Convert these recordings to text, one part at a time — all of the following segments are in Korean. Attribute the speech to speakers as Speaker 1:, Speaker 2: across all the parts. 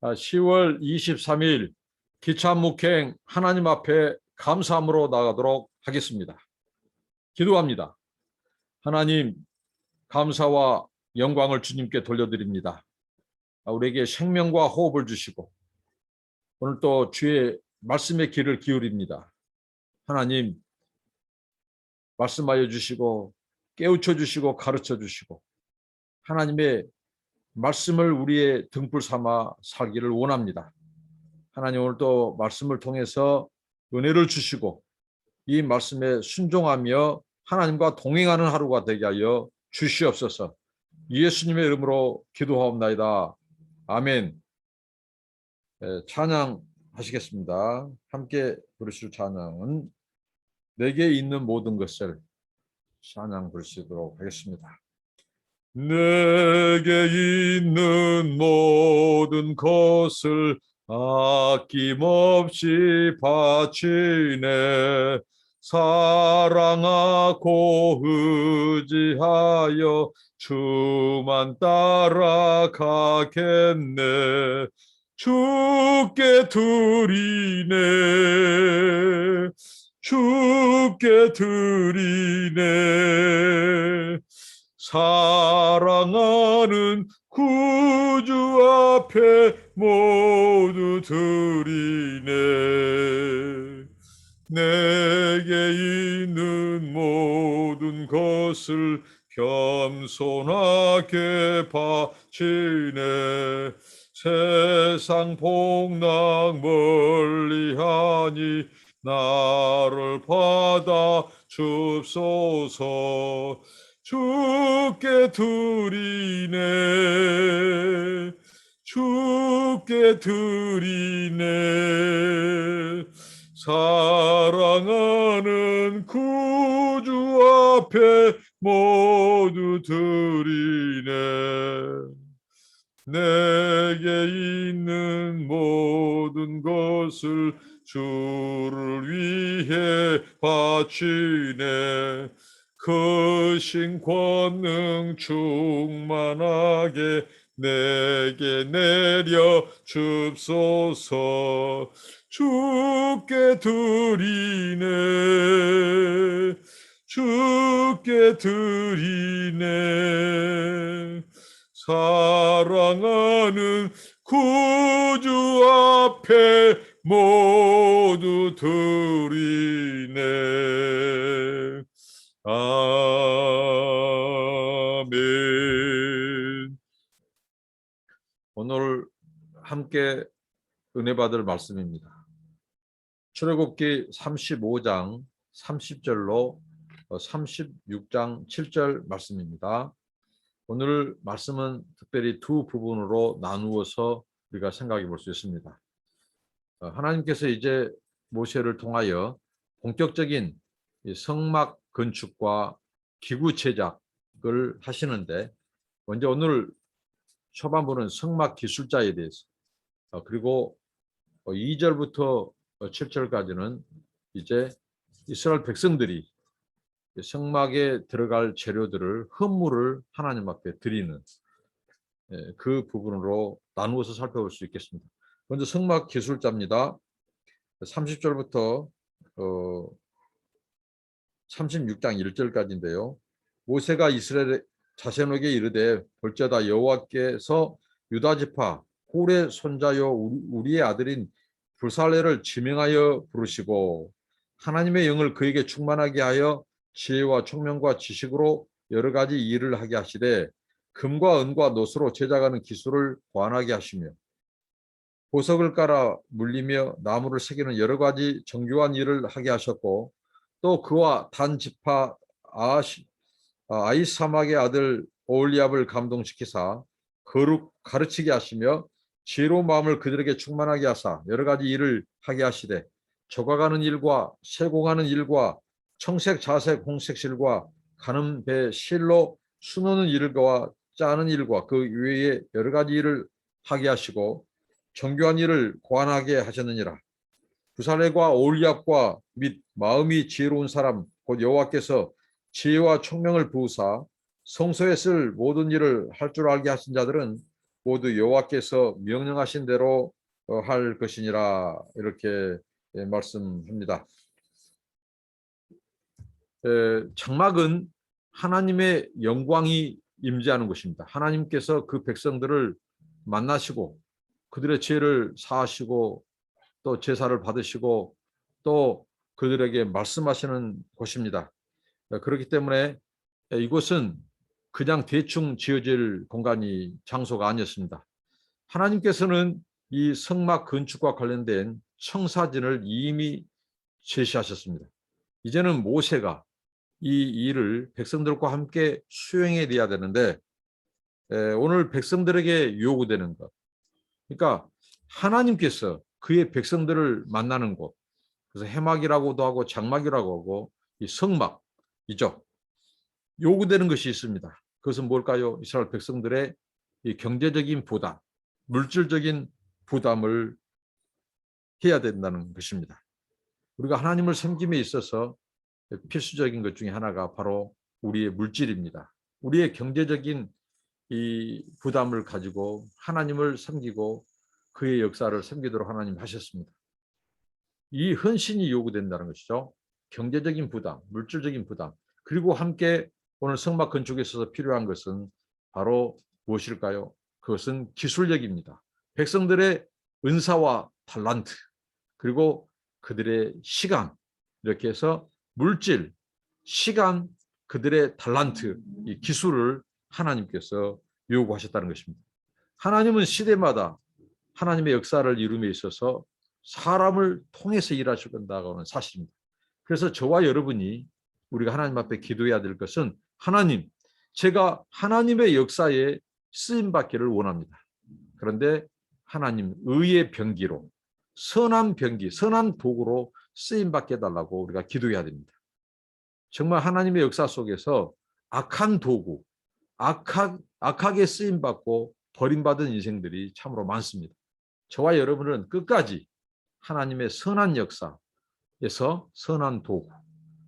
Speaker 1: 10월 23일 기찬목행 하나님 앞에 감사함으로 나가도록 하겠습니다. 기도합니다. 하나님, 감사와 영광을 주님께 돌려드립니다. 우리에게 생명과 호흡을 주시고 오늘 또 주의 말씀의 귀를 기울입니다. 하나님, 말씀하여 주시고 깨우쳐 주시고 가르쳐 주시고 하나님의 말씀을 우리의 등불 삼아 살기를 원합니다. 하나님, 오늘도 말씀을 통해서 은혜를 주시고 이 말씀에 순종하며 하나님과 동행하는 하루가 되게 하여 주시옵소서. 예수님의 이름으로 기도하옵나이다. 아멘. 찬양하시겠습니다. 함께 부르실 찬양은 내게 있는 모든 것을 찬양 부르시도록 하겠습니다. 내게 있는 모든 것을 아낌없이 바치네. 사랑하고 의지하여 주만 따라가겠네. 주께 드리네. 주께 드리네. 사랑하는 구주 앞에 모두 드리네. 내게 있는 모든 것을 겸손하게 바치네. 세상 복락 멀리하니 나를 받아 줍소서. 주께 드리네. 주께 드리네. 사랑하는 구주 앞에 모두 드리네. 내게 있는 모든 것을 주를 위해 바치네. 크신 권능 충만하게 내게 내려 줍소서. 주께 드리네. 주께 드리네. 사랑하는 구주 앞에 모두 드리네. 아멘. 오늘 함께 은혜 받을 말씀입니다. 출애굽기 35장 30절로 36장 7절 말씀입니다. 오늘 말씀은 특별히 두 부분으로 나누어서 우리가 생각해 볼 수 있습니다. 하나님께서 이제 모세를 통하여 본격적인 성막 건축과 기구 제작을 하시는데, 먼저 오늘 초반부는 성막 기술자에 대해서, 그리고 2절부터 7절까지는 이제 이스라엘 백성들이 성막에 들어갈 재료들을, 헌물을 하나님 앞에 드리는 그 부분으로 나누어서 살펴볼 수 있겠습니다. 먼저 성막 기술자입니다. 30절부터 36장 1절까지인데요. 모세가 이스라엘 자손에게 이르되 볼지어다 여호와께서 유다 지파 홀의 손자요 우리의 아들인 불살레를 지명하여 부르시고 하나님의 영을 그에게 충만하게 하여 지혜와 총명과 지식으로 여러 가지 일을 하게 하시되 금과 은과 노스로 제작하는 기술을 고안하게 하시며 보석을 깔아 물리며 나무를 새기는 여러 가지 정교한 일을 하게 하셨고, 또 그와 단 지파 아이사막의 아들 오홀리압을 감동시키사 거룩 가르치게 하시며 지혜로운 마음을 그들에게 충만하게 하사 여러 가지 일을 하게 하시되 조각하는 일과 세공하는 일과 청색 자색 홍색 실과 가는 배 실로 수놓는 일과 짜는 일과 그 외에 여러 가지 일을 하게 하시고 정교한 일을 고안하게 하셨느니라. 부살레과 오홀리압과 및 마음이 지혜로운 사람 곧 여호와께서 지혜와 총명을 부으사 성소에 쓸 모든 일을 할 줄 알게 하신 자들은 모두 여호와께서 명령하신 대로 할 것이니라 이렇게 말씀합니다. 장막은 하나님의 영광이 임재하는 것입니다. 하나님께서 그 백성들을 만나시고 그들의 죄를 사하시고 또 제사를 받으시고 또 그들에게 말씀하시는 곳입니다. 그렇기 때문에 이곳은 그냥 대충 지어질 공간이 장소가 아니었습니다. 하나님께서는 이 성막 건축과 관련된 청사진을 이미 제시하셨습니다. 이제는 모세가 이 일을 백성들과 함께 수행해야 되는데 오늘 백성들에게 요구되는 것, 그러니까 하나님께서 그의 백성들을 만나는 곳, 그래서 해막이라고도 하고 장막이라고 하고 이 성막이죠. 요구되는 것이 있습니다. 그것은 뭘까요? 이스라엘 백성들의 이 경제적인 부담, 물질적인 부담을 해야 된다는 것입니다. 우리가 하나님을 섬김에 있어서 필수적인 것 중에 하나가 바로 우리의 물질입니다. 우리의 경제적인 이 부담을 가지고 하나님을 섬기고 그의 역사를 섬기도록 하나님 하셨습니다. 이 헌신이 요구된다는 것이죠. 경제적인 부담, 물질적인 부담, 그리고 함께 오늘 성막 건축에 있어서 필요한 것은 바로 무엇일까요? 그것은 기술력입니다. 백성들의 은사와 탤런트, 그리고 그들의 시간, 이렇게 해서 물질, 시간, 그들의 탤런트, 이 기술을 하나님께서 요구하셨다는 것입니다. 하나님은 시대마다 하나님의 역사를 이룸에 있어서 사람을 통해서 일하실 건다고는 사실입니다. 그래서 저와 여러분이 우리가 하나님 앞에 기도해야 될 것은 하나님, 제가 하나님의 역사에 쓰임받기를 원합니다. 그런데 하나님 의의 병기로, 선한 병기, 선한 도구로 쓰임받게 해달라고 우리가 기도해야 됩니다. 정말 하나님의 역사 속에서 악한 도구, 악하게 쓰임받고 버림받은 인생들이 참으로 많습니다. 저와 여러분은 끝까지 하나님의 선한 역사에서 선한 도구,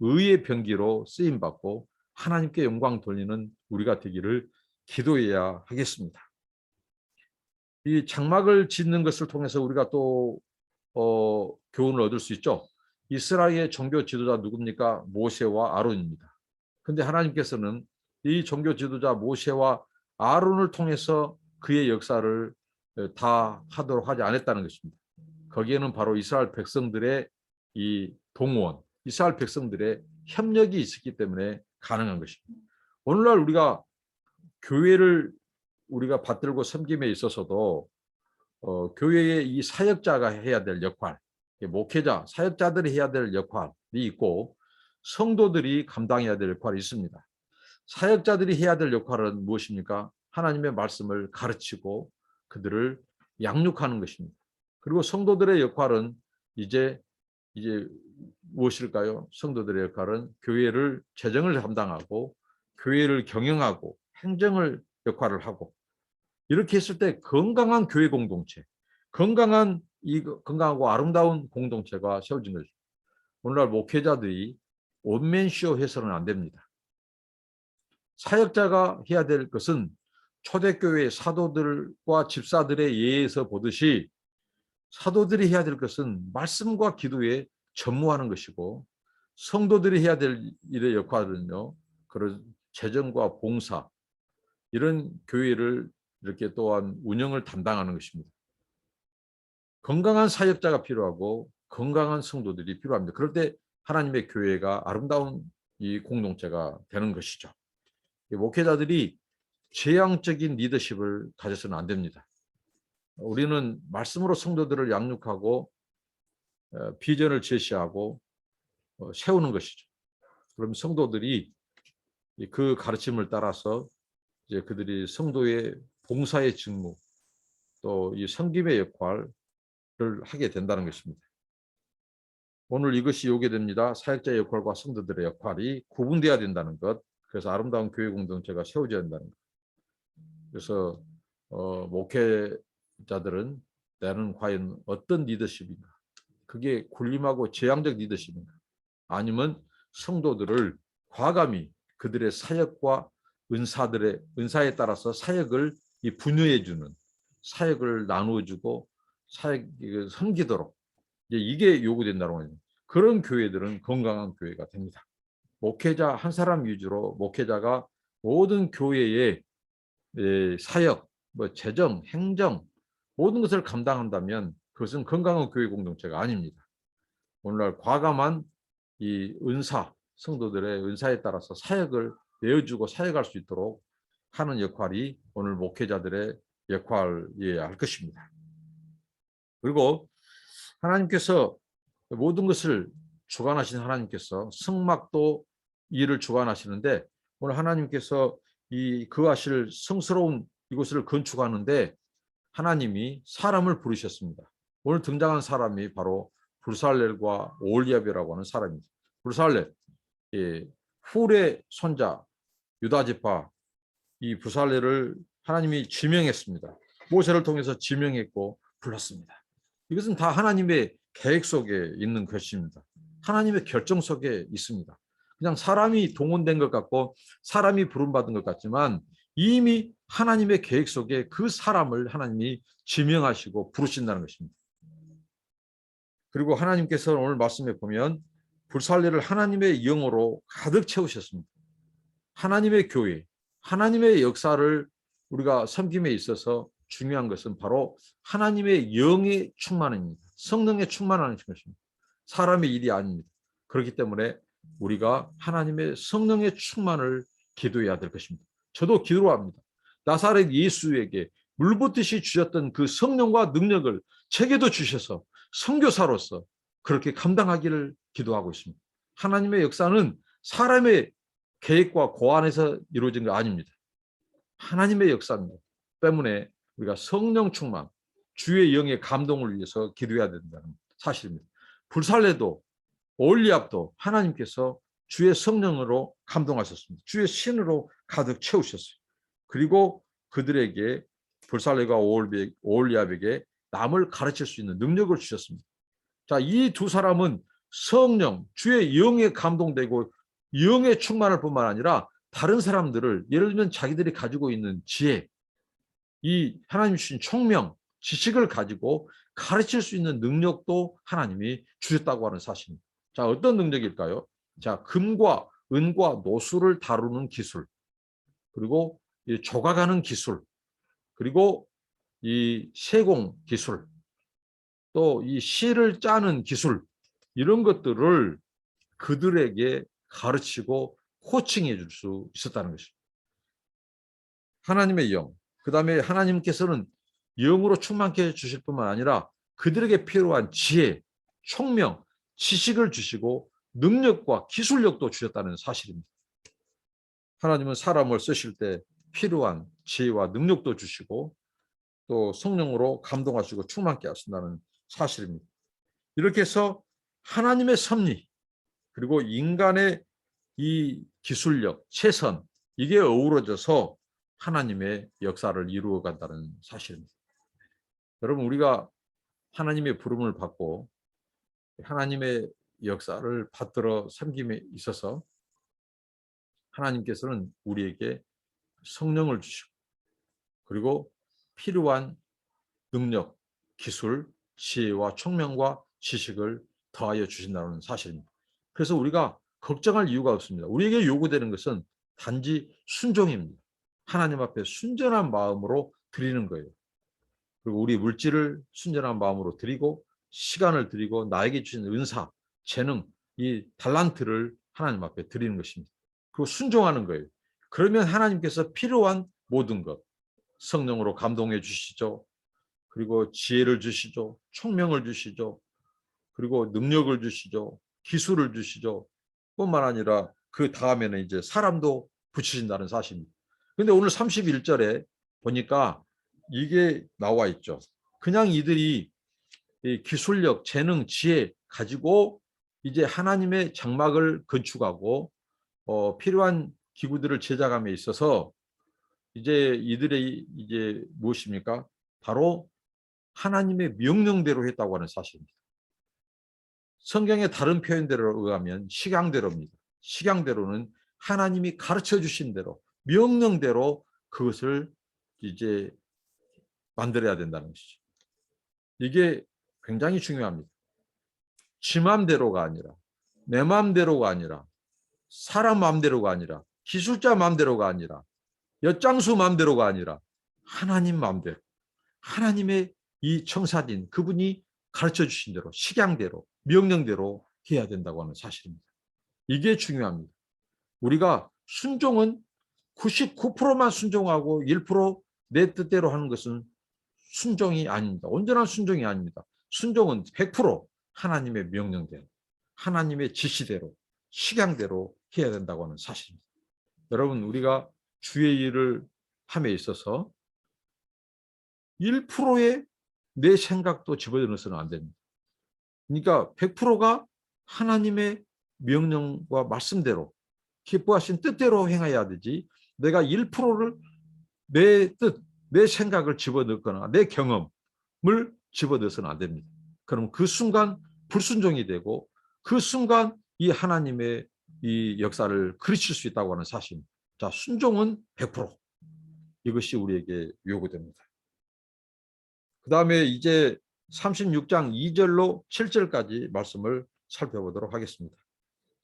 Speaker 1: 의의 병기로 쓰임받고 하나님께 영광 돌리는 우리가 되기를 기도해야 하겠습니다. 이 장막을 짓는 것을 통해서 우리가 또 교훈을 얻을 수 있죠. 이스라엘의 종교 지도자 누굽니까? 모세와 아론입니다. 그런데 하나님께서는 이 종교 지도자 모세와 아론을 통해서 그의 역사를 다 하도록 하지 않았다는 것입니다. 거기에는 바로 이스라엘 백성들의 이 동원, 이스라엘 백성들의 협력이 있었기 때문에 가능한 것입니다. 오늘날 우리가 교회를 우리가 받들고 섬김에 있어서도 교회의 이 사역자가 해야 될 역할, 목회자, 사역자들이 해야 될 역할이 있고 성도들이 감당해야 될 역할이 있습니다. 사역자들이 해야 될 역할은 무엇입니까? 하나님의 말씀을 가르치고 그들을 양육하는 것입니다. 그리고 성도들의 역할은 이제 무엇일까요? 성도들의 역할은 교회를 재정을 담당하고 교회를 경영하고 행정을 역할을 하고 이렇게 했을 때 건강한 교회 공동체, 건강하고 아름다운 공동체가 세워진 것입니다. 오늘날 목회자들이 원맨쇼 해서는 안 됩니다. 사역자가 해야 될 것은 초대교회 사도들과 집사들의 예에서 보듯이 사도들이 해야 될 것은 말씀과 기도에 전무하는 것이고 성도들이 해야 될 일의 역할은요. 그런 재정과 봉사 이런 교회를 이렇게 또한 운영을 담당하는 것입니다. 건강한 사역자가 필요하고 건강한 성도들이 필요합니다. 그럴 때 하나님의 교회가 아름다운 이 공동체가 되는 것이죠. 목회자들이 재앙적인 리더십을 가져서는 안 됩니다. 우리는 말씀으로 성도들을 양육하고 비전을 제시하고 세우는 것이죠. 그럼 성도들이 그 가르침을 따라서 이제 그들이 성도의 봉사의 직무 또 이 섬김의 역할을 하게 된다는 것입니다. 오늘 이것이 요구됩니다. 사역자의 역할과 성도들의 역할이 구분되어야 된다는 것. 그래서 아름다운 교회 공동체가 세워져야 된다는 것. 그래서 목회자들은 나는 과연 어떤 리더십인가? 그게 군림하고 재앙적 리더십인가? 아니면 성도들을 과감히 그들의 사역과 은사에 따라서 사역을 분유해 주는 사역을 나누어주고 사역을 섬기도록 이게 요구된다는 거예요. 그런 교회들은 건강한 교회가 됩니다. 목회자 한 사람 위주로 목회자가 모든 교회의 사역, 재정, 행정 모든 것을 감당한다면 그것은 건강한 교회 공동체가 아닙니다. 오늘날 과감한 이 은사, 성도들의 은사에 따라서 사역을 내어주고 사역할 수 있도록 하는 역할이 오늘 목회자들의 역할이어야 할 것입니다. 그리고 하나님께서 모든 것을 주관하신 하나님께서 성막도 일을 주관하시는데 오늘 하나님께서 그 하실 성스러운 이곳을 건축하는데 하나님이 사람을 부르셨습니다. 오늘 등장한 사람이 바로 불살렐과 오홀리압이라고 하는 사람입니다. 불살렐, 훌의 손자 유다지파 이 불살렐을 하나님이 지명했습니다. 모세를 통해서 지명했고 불렀습니다. 이것은 다 하나님의 계획 속에 있는 것입니다. 하나님의 결정 속에 있습니다. 그냥 사람이 동원된 것 같고 사람이 부름받은 것 같지만 이미 하나님의 계획 속에 그 사람을 하나님이 지명하시고 부르신다는 것입니다. 그리고 하나님께서 오늘 말씀에 보면 불살렐을 하나님의 영으로 가득 채우셨습니다. 하나님의 교회, 하나님의 역사를 우리가 섬김에 있어서 중요한 것은 바로 하나님의 영의 충만입니다. 성령의 충만하는 것입니다. 사람의 일이 아닙니다. 그렇기 때문에 우리가 하나님의 성령의 충만을 기도해야 될 것입니다. 저도 기도합니다. 나사렛 예수에게 물붓듯이 주셨던 그 성령과 능력을 제게도 주셔서 선교사로서 그렇게 감당하기를 기도하고 있습니다. 하나님의 역사는 사람의 계획과 고안에서 이루어진 거 아닙니다. 하나님의 역사입니다. 때문에 우리가 성령 충만, 주의 영의 감동을 위해서 기도해야 된다는 사실입니다. 불살레도 오홀리압도 하나님께서 주의 성령으로 감동하셨습니다. 주의 신으로 가득 채우셨어요. 그리고 그들에게 불살레가 오홀리압에게 남을 가르칠 수 있는 능력을 주셨습니다. 자, 이 두 사람은 성령, 주의 영에 감동되고 영의 충만할 뿐만 아니라 다른 사람들을 예를 들면 자기들이 가지고 있는 지혜, 이 하나님 주신 총명, 지식을 가지고 가르칠 수 있는 능력도 하나님이 주셨다고 하는 사실입니다. 자, 어떤 능력일까요? 자, 금과 은과 노수를 다루는 기술, 그리고 이 조각하는 기술, 그리고 이 세공 기술, 또 이 실을 짜는 기술, 이런 것들을 그들에게 가르치고 코칭해 줄 수 있었다는 것입니다. 하나님의 영, 그 다음에 하나님께서는 영으로 충만케 해주실 뿐만 아니라 그들에게 필요한 지혜, 총명, 지식을 주시고 능력과 기술력도 주셨다는 사실입니다. 하나님은 사람을 쓰실 때 필요한 지혜와 능력도 주시고 또 성령으로 감동하시고 충만케 하신다는 사실입니다. 이렇게 해서 하나님의 섭리 그리고 인간의 이 기술력, 최선 이게 어우러져서 하나님의 역사를 이루어 간다는 사실입니다. 여러분 우리가 하나님의 부름을 받고 하나님의 역사를 받들어 섬김에 있어서 하나님께서는 우리에게 성령을 주시고 그리고 필요한 능력, 기술, 지혜와 총명과 지식을 더하여 주신다는 사실입니다. 그래서 우리가 걱정할 이유가 없습니다. 우리에게 요구되는 것은 단지 순종입니다. 하나님 앞에 순전한 마음으로 드리는 거예요. 그리고 우리 물질을 순전한 마음으로 드리고 시간을 드리고 나에게 주신 은사, 재능, 이 달란트를 하나님 앞에 드리는 것입니다. 그리고 순종하는 거예요. 그러면 하나님께서 필요한 모든 것, 성령으로 감동해 주시죠. 그리고 지혜를 주시죠. 총명을 주시죠. 그리고 능력을 주시죠. 기술을 주시죠. 뿐만 아니라 그 다음에는 이제 사람도 붙이신다는 사실입니다. 그런데 오늘 31절에 보니까 이게 나와 있죠. 그냥 이들이 기술력, 재능, 지혜 가지고 이제 하나님의 장막을 건축하고 필요한 기구들을 제작함에 있어서 이제 이들의 이제 무엇입니까? 바로 하나님의 명령대로 했다고 하는 사실입니다. 성경의 다른 표현대로 의하면 식양대로입니다. 식양대로는 하나님이 가르쳐 주신 대로 명령대로 그것을 이제 만들어야 된다는 것이죠. 이게 굉장히 중요합니다. 지 맘대로가 아니라, 내 맘대로가 아니라, 사람 맘대로가 아니라, 기술자 맘대로가 아니라, 엿장수 맘대로가 아니라 하나님 맘대로, 하나님의 이 청사진, 그분이 가르쳐 주신 대로, 식양대로, 명령대로 해야 된다고 하는 사실입니다. 이게 중요합니다. 우리가 순종은 99%만 순종하고 1%내 뜻대로 하는 것은 순종이 아닙니다. 온전한 순종이 아닙니다. 순종은 100% 하나님의 명령대로, 하나님의 지시대로, 식양대로 해야 된다고 하는 사실입니다. 여러분, 우리가 주의 일을 함에 있어서 1%의 내 생각도 집어넣어서는 안 됩니다. 그러니까 100%가 하나님의 명령과 말씀대로 기뻐하신 뜻대로 행해야 되지, 내가 1%를 내 뜻, 내 생각을 집어넣거나 내 경험을 집어넣어서는 안 됩니다. 그럼 그 순간 불순종이 되고 그 순간 이 하나님의 이 역사를 그르칠 수 있다고 하는 사실입니다. 자, 순종은 100%. 이것이 우리에게 요구됩니다. 그 다음에 이제 36장 2절로 7절까지 말씀을 살펴보도록 하겠습니다.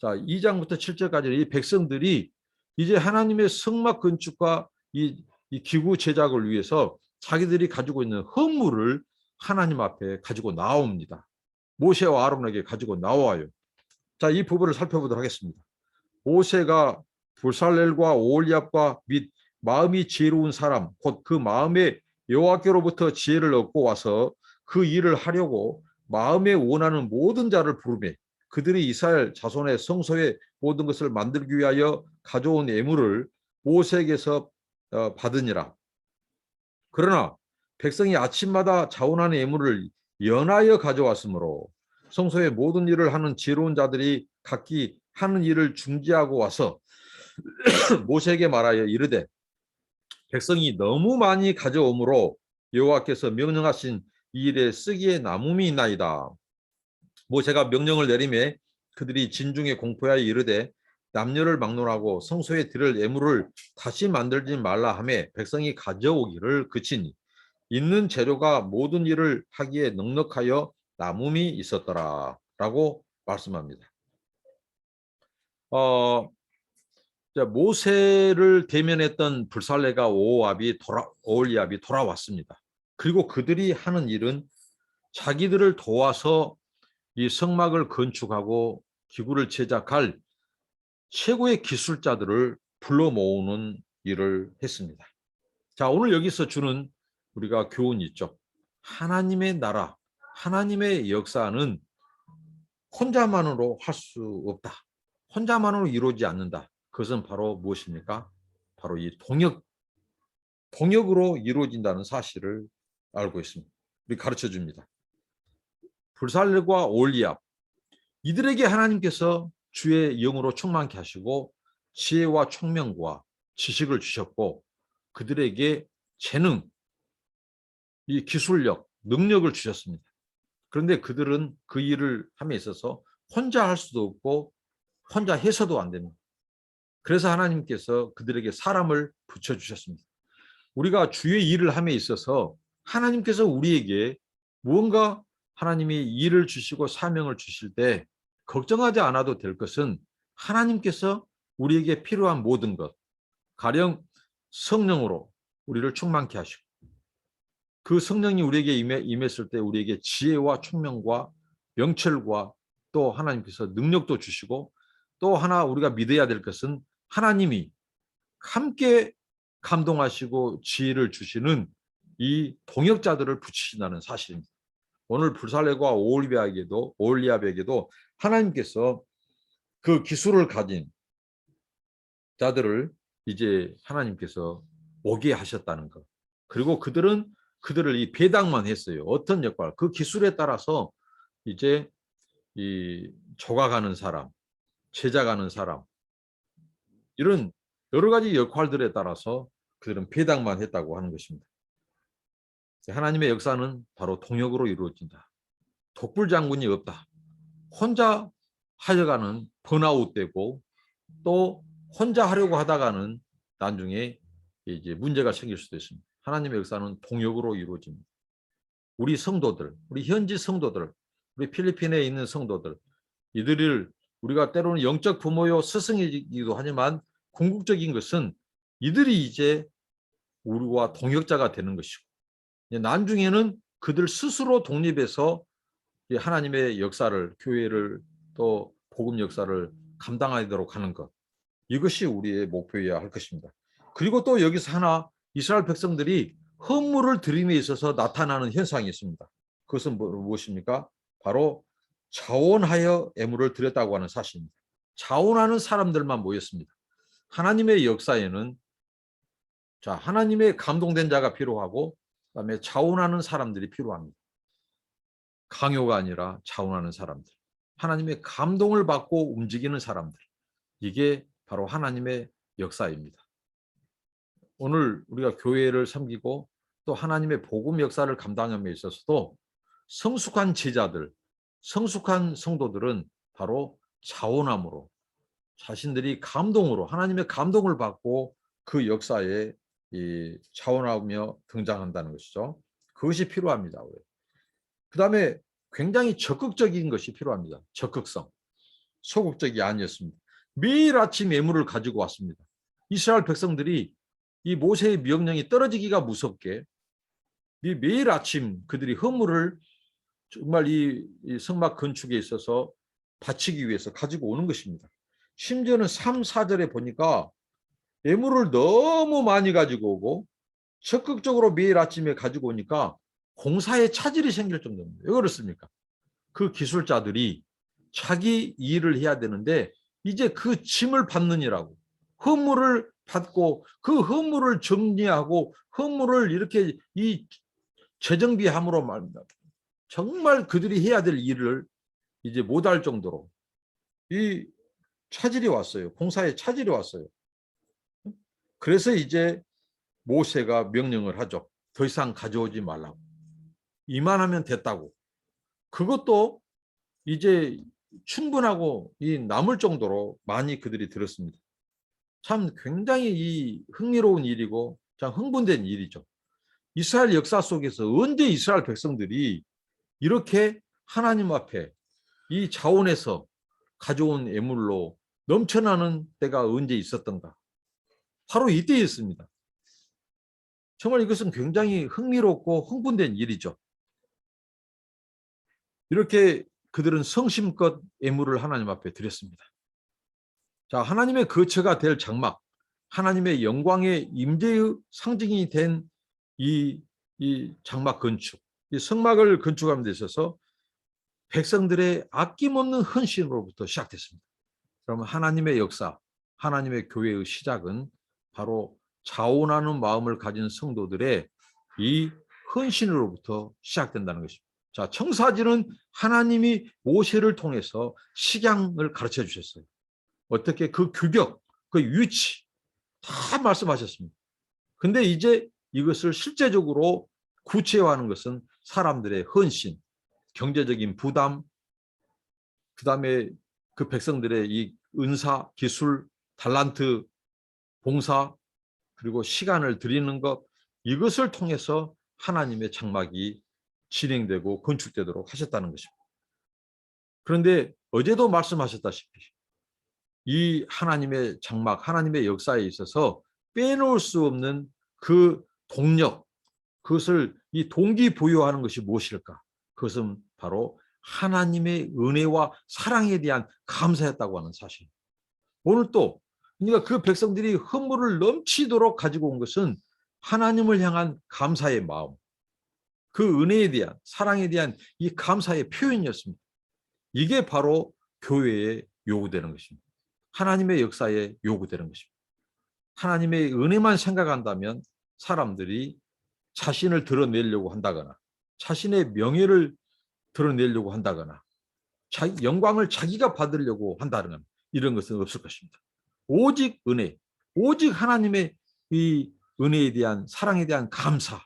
Speaker 1: 자, 2장부터 7절까지 이 백성들이 이제 하나님의 성막 건축과 이 기구 제작을 위해서 자기들이 가지고 있는 헌물을 하나님 앞에 가지고 나옵니다. 모세와 아론에게 가지고 나와요. 자, 이 부분을 살펴보도록 하겠습니다. 모세가 불살렐과 오홀리압과 및 마음이 지혜로운 사람, 곧 그 마음에 여호와께로부터 지혜를 얻고 와서 그 일을 하려고 마음에 원하는 모든 자를 부르매 그들이 이스라엘 자손의 성소의 모든 것을 만들기 위하여 가져온 예물을 모세에게서 받으니라. 그러나 백성이 아침마다 자원하는 예물을 연하여 가져왔으므로 성소의 모든 일을 하는 지혜로운 자들이 각기 하는 일을 중지하고 와서 모세에게 말하여 이르되 백성이 너무 많이 가져오므로 여호와께서 명령하신 이 일에 쓰기에 남음이 있나이다. 모세가 명령을 내리매 그들이 진중에 공포하여 이르되 남녀를 막론하고 성소에 드릴 예물을 다시 만들지 말라 하며 백성이 가져오기를 그치니 있는 재료가 모든 일을 하기에 넉넉하여 남음이 있었더라 라고 말씀합니다. 모세를 대면했던 불살레가 오홀리압이 돌아왔습니다. 그리고 그들이 하는 일은 자기들을 도와서 이 성막을 건축하고 기구를 제작할 최고의 기술자들을 불러 모으는 일을 했습니다. 자, 오늘 여기서 주는 우리가 교훈이 있죠. 하나님의 나라, 하나님의 역사는 혼자만으로 할 수 없다. 혼자만으로 이루어지지 않는다. 그것은 바로 무엇입니까? 바로 이 동역으로 이루어진다는 사실을 알고 있습니다. 우리 가르쳐 줍니다. 불살레과 오홀리압, 이들에게 하나님께서 주의 영으로 충만케 하시고 지혜와 총명과 지식을 주셨고 그들에게 재능, 이 기술력, 능력을 주셨습니다. 그런데 그들은 그 일을 함에 있어서 혼자 할 수도 없고 혼자 해서도 안 됩니다. 그래서 하나님께서 그들에게 사람을 붙여주셨습니다. 우리가 주의 일을 함에 있어서 하나님께서 우리에게 무언가 하나님이 일을 주시고 사명을 주실 때 걱정하지 않아도 될 것은 하나님께서 우리에게 필요한 모든 것, 가령 성령으로 우리를 충만케 하시고 그 성령이 우리에게 임했을 때 우리에게 지혜와 총명과 명철과 또 하나님께서 능력도 주시고 또 하나 우리가 믿어야 될 것은 하나님이 함께 감동하시고 지혜를 주시는 이 동역자들을 붙이신다는 사실입니다. 오늘 불살레과 오홀리압에게도 하나님께서 그 기술을 가진 자들을 이제 하나님께서 오게 하셨다는 것. 그리고 그들을 이 배당만 했어요. 어떤 역할, 그 기술에 따라서 이제 이 조각하는 사람, 제작하는 사람, 이런 여러 가지 역할들에 따라서 그들은 배당만 했다고 하는 것입니다. 하나님의 역사는 바로 동역으로 이루어진다. 독불장군이 없다. 혼자 하려가는 번아웃되고 또 혼자 하려고 하다가는 나중에 이제 문제가 생길 수도 있습니다. 하나님의 역사는 동역으로 이루어집니다. 우리 성도들, 우리 현지 성도들, 우리 필리핀에 있는 성도들, 이들을 우리가 때로는 영적 부모요 스승이기도 하지만 궁극적인 것은 이들이 이제 우리와 동역자가 되는 것이고, 나중에는 그들 스스로 독립해서 하나님의 역사를, 교회를, 또 복음 역사를 감당하도록 하는 것, 이것이 우리의 목표여야 할 것입니다. 그리고 또 여기서 하나, 이스라엘 백성들이 헌물을 드림에 있어서 나타나는 현상이 있습니다. 그것은 무엇입니까? 바로 자원하여 예물을 드렸다고 하는 사실입니다. 자원하는 사람들만 모였습니다. 하나님의 역사에는 하나님의 감동된 자가 필요하고, 그다음에 자원하는 사람들이 필요합니다. 강요가 아니라 자원하는 사람들, 하나님의 감동을 받고 움직이는 사람들, 이게 바로 하나님의 역사입니다. 오늘 우리가 교회를 섬기고 또 하나님의 복음 역사를 감당함에 있어서도 성숙한 제자들, 성숙한 성도들은 바로 자원함으로, 자신들이 감동으로, 하나님의 감동을 받고 그 역사에 자원하며 등장한다는 것이죠. 그것이 필요합니다. 그 다음에 굉장히 적극적인 것이 필요합니다. 적극성. 소극적이 아니었습니다. 매일 아침 예물을 가지고 왔습니다. 이스라엘 백성들이 이 모세의 명령이 떨어지기가 무섭게 매일 아침 그들이 헌물을 정말 이 성막 건축에 있어서 바치기 위해서 가지고 오는 것입니다. 심지어는 3, 4절에 보니까 예물을 너무 많이 가지고 오고 적극적으로 매일 아침에 가지고 오니까 공사에 차질이 생길 정도입니다. 왜 그렇습니까? 그 기술자들이 자기 일을 해야 되는데 이제 그 짐을 받느니라고 헌물을 받고 그 헌물을 정리하고 헌물을 이렇게 이 재정비함으로 말입니다. 정말 그들이 해야 될 일을 이제 못할 정도로 이 차질이 왔어요. 공사에 차질이 왔어요. 그래서 이제 모세가 명령을 하죠. 더 이상 가져오지 말라고. 이만하면 됐다고. 그것도 이제 충분하고 남을 정도로 많이 그들이 들었습니다. 참 굉장히 이 흥미로운 일이고 참 흥분된 일이죠. 이스라엘 역사 속에서 언제 이스라엘 백성들이 이렇게 하나님 앞에 이 자원에서 가져온 예물로 넘쳐나는 때가 언제 있었던가? 바로 이때였습니다. 정말 이것은 굉장히 흥미롭고 흥분된 일이죠. 이렇게 그들은 성심껏 예물을 하나님 앞에 드렸습니다. 자, 하나님의 거처가 될 장막, 하나님의 영광의 임재의 상징이 된 이 장막 건축, 이 성막을 건축하는 데 있어서 백성들의 아낌없는 헌신으로부터 시작됐습니다. 그러면 하나님의 역사, 하나님의 교회의 시작은 바로 자원하는 마음을 가진 성도들의 이 헌신으로부터 시작된다는 것입니다. 자, 청사진은 하나님이 모세를 통해서 식양을 가르쳐 주셨어요. 어떻게 그 규격, 그 위치 다 말씀하셨습니다. 근데 이제 이것을 실제적으로 구체화하는 것은 사람들의 헌신, 경제적인 부담, 그 다음에 그 백성들의 이 은사, 기술, 달란트, 봉사, 그리고 시간을 드리는 것, 이것을 통해서 하나님의 장막이 진행되고 건축되도록 하셨다는 것입니다. 그런데 어제도 말씀하셨다시피 이 하나님의 장막, 하나님의 역사에 있어서 빼놓을 수 없는 그 동력, 그것을 이 동기부여하는 것이 무엇일까? 그것은 바로 하나님의 은혜와 사랑에 대한 감사였다고 하는 사실. 오늘 또 그러니까 그 백성들이 헌물을 넘치도록 가지고 온 것은 하나님을 향한 감사의 마음, 그 은혜에 대한, 사랑에 대한 이 감사의 표현이었습니다. 이게 바로 교회에 요구되는 것입니다. 하나님의 역사에 요구되는 것입니다. 하나님의 은혜만 생각한다면 사람들이 자신을 드러내려고 한다거나 자신의 명예를 드러내려고 한다거나 영광을 자기가 받으려고 한다는 이런 것은 없을 것입니다. 오직 은혜, 오직 하나님의 이 은혜에 대한, 사랑에 대한 감사,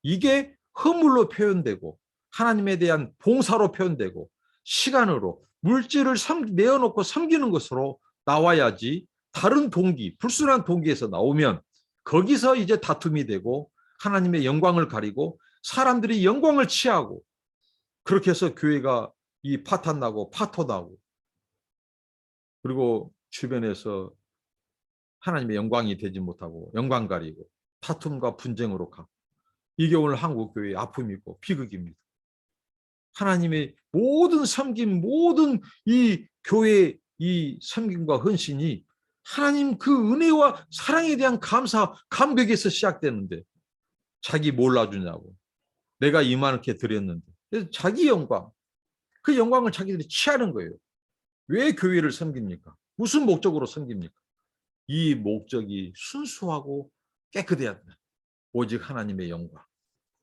Speaker 1: 이게 허물로 표현되고 하나님에 대한 봉사로 표현되고 시간으로 물질을 내어놓고 섬기는 것으로 나와야지, 다른 동기, 불순한 동기에서 나오면 거기서 이제 다툼이 되고 하나님의 영광을 가리고 사람들이 영광을 취하고 그렇게 해서 교회가 이 파탄나고 파토나고 그리고 주변에서 하나님의 영광이 되지 못하고 영광 가리고 다툼과 분쟁으로 가고 이게 오늘 한국 교회의 아픔이고 비극입니다. 하나님의 모든 섬김, 모든 이 교회의 이 섬김과 헌신이 하나님 그 은혜와 사랑에 대한 감사, 감격에서 시작되는데 자기 몰라주냐고. 내가 이만하게 드렸는데. 그래서 자기 영광, 그 영광을 자기들이 취하는 거예요. 왜 교회를 섬깁니까? 무슨 목적으로 섬깁니까? 이 목적이 순수하고 깨끗해야 된다. 오직 하나님의 영광.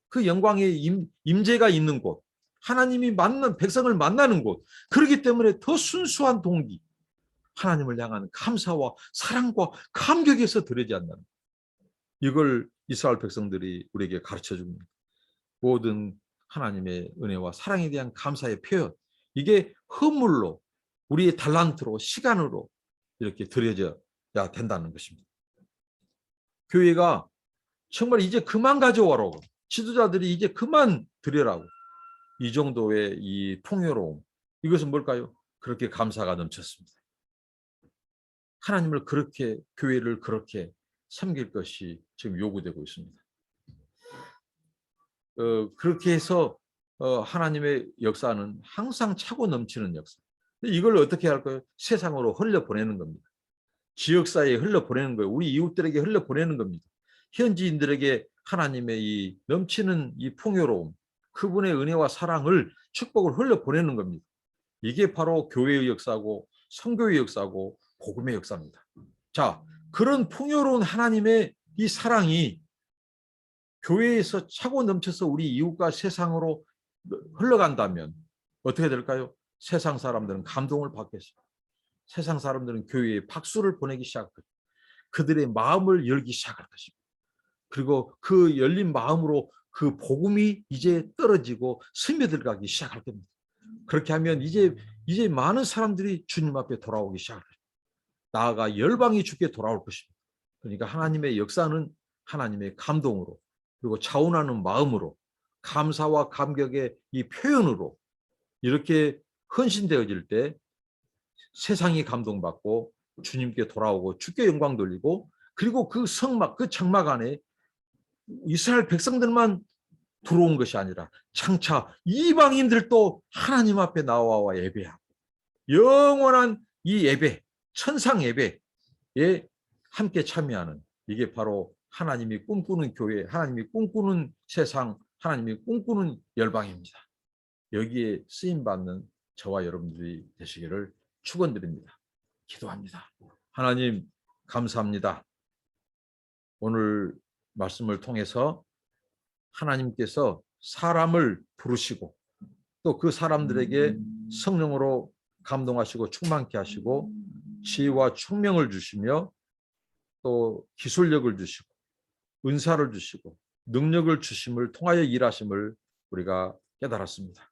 Speaker 1: 그 영광의 임재가 있는 곳, 하나님이 백성을 만나는 곳. 그렇기 때문에 더 순수한 동기, 하나님을 향한 감사와 사랑과 감격에서 드러지 않는 이걸 이스라엘 백성들이 우리에게 가르쳐 줍니다. 모든 하나님의 은혜와 사랑에 대한 감사의 표현, 이게 헌물로 우리의 달란트로 시간으로 이렇게 드려져야 된다는 것입니다. 교회가 정말 이제 그만 가져와라고, 지도자들이 이제 그만 드려라고, 이 정도의 이 풍요로움, 이것은 뭘까요? 그렇게 감사가 넘쳤습니다. 하나님을 그렇게, 교회를 그렇게 섬길 것이 지금 요구되고 있습니다. 그렇게 해서 하나님의 역사는 항상 차고 넘치는 역사. 이걸 어떻게 할까요? 세상으로 흘려보내는 겁니다. 지역사회에 흘려보내는 거예요. 우리 이웃들에게 흘려보내는 겁니다. 현지인들에게 하나님의 이 넘치는 이 풍요로움, 그분의 은혜와 사랑을, 축복을 흘려보내는 겁니다. 이게 바로 교회의 역사고 선교의 역사고 복음의 역사입니다. 자, 그런 풍요로운 하나님의 이 사랑이 교회에서 차고 넘쳐서 우리 이웃과 세상으로 흘러간다면 어떻게 될까요? 세상 사람들은 감동을 받겠습니다. 세상 사람들은 교회에 박수를 보내기 시작할 것입니다. 그들의 마음을 열기 시작할 것입니다. 그리고 그 열린 마음으로 그 복음이 이제 떨어지고 스며들어가기 시작할 겁니다. 그렇게 하면 이제 많은 사람들이 주님 앞에 돌아오기 시작할 것입니다. 나아가 열방이 주께 돌아올 것입니다. 그러니까 하나님의 역사는 하나님의 감동으로, 그리고 차원하는 마음으로, 감사와 감격의 이 표현으로 이렇게 헌신되어질 때 세상이 감동받고 주님께 돌아오고 주께 영광 돌리고, 그리고 그 성막, 그 장막 안에 이스라엘 백성들만 들어온 것이 아니라 장차 이방인들도 하나님 앞에 나와 예배하고 영원한 이 예배, 천상 예배에 함께 참여하는, 이게 바로 하나님이 꿈꾸는 교회, 하나님이 꿈꾸는 세상, 하나님이 꿈꾸는 열방입니다. 여기에 쓰임받는 저와 여러분들이 되시기를 축원드립니다. 기도합니다. 하나님 감사합니다. 오늘 말씀을 통해서 하나님께서 사람을 부르시고 또 그 사람들에게 성령으로 감동하시고 충만케 하시고 지혜와 총명을 주시며 또 기술력을 주시고 은사를 주시고 능력을 주심을 통하여 일하심을 우리가 깨달았습니다.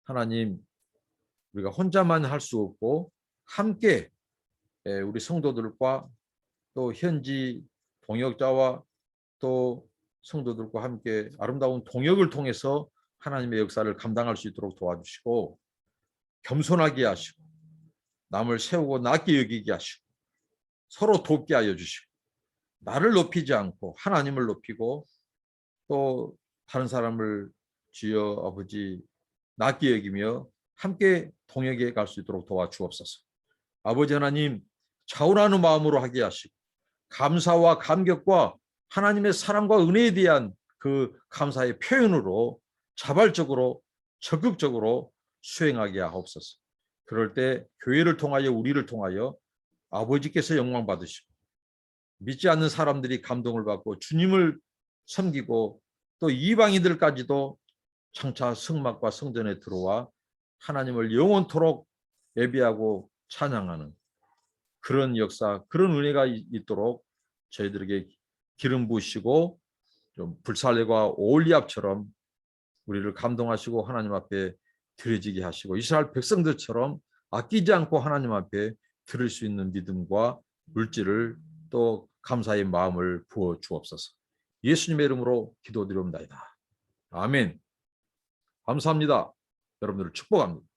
Speaker 1: 하나님, 우리가 혼자만 할 수 없고 함께 우리 성도들과 또 현지 동역자와 또 성도들과 함께 아름다운 동역을 통해서 하나님의 역사를 감당할 수 있도록 도와주시고 겸손하게 하시고 남을 세우고 낮게 여기게 하시고 서로 돕게 하여 주시고 나를 높이지 않고 하나님을 높이고 또 다른 사람을 주여 아버지 낮게 여기며 함께 동역해 갈 수 있도록 도와주옵소서. 아버지 하나님, 차원하는 마음으로 하게 하시고 감사와 감격과 하나님의 사랑과 은혜에 대한 그 감사의 표현으로 자발적으로 적극적으로 수행하게 하옵소서. 그럴 때 교회를 통하여 우리를 통하여 아버지께서 영광 받으시고 믿지 않는 사람들이 감동을 받고 주님을 섬기고 또 이방인들까지도 장차 성막과 성전에 들어와 하나님을 영원토록 예배하고 찬양하는 그런 역사, 그런 은혜가 있도록 저희들에게 기름 부으시고 좀 불살레과 올리압처럼 우리를 감동하시고 하나님 앞에 드려지게 하시고 이스라엘 백성들처럼 아끼지 않고 하나님 앞에 드릴 수 있는 믿음과 물질을 또 감사의 마음을 부어 주옵소서. 예수님의 이름으로 기도드리옵나이다. 아멘. 감사합니다. 여러분들을 축복합니다.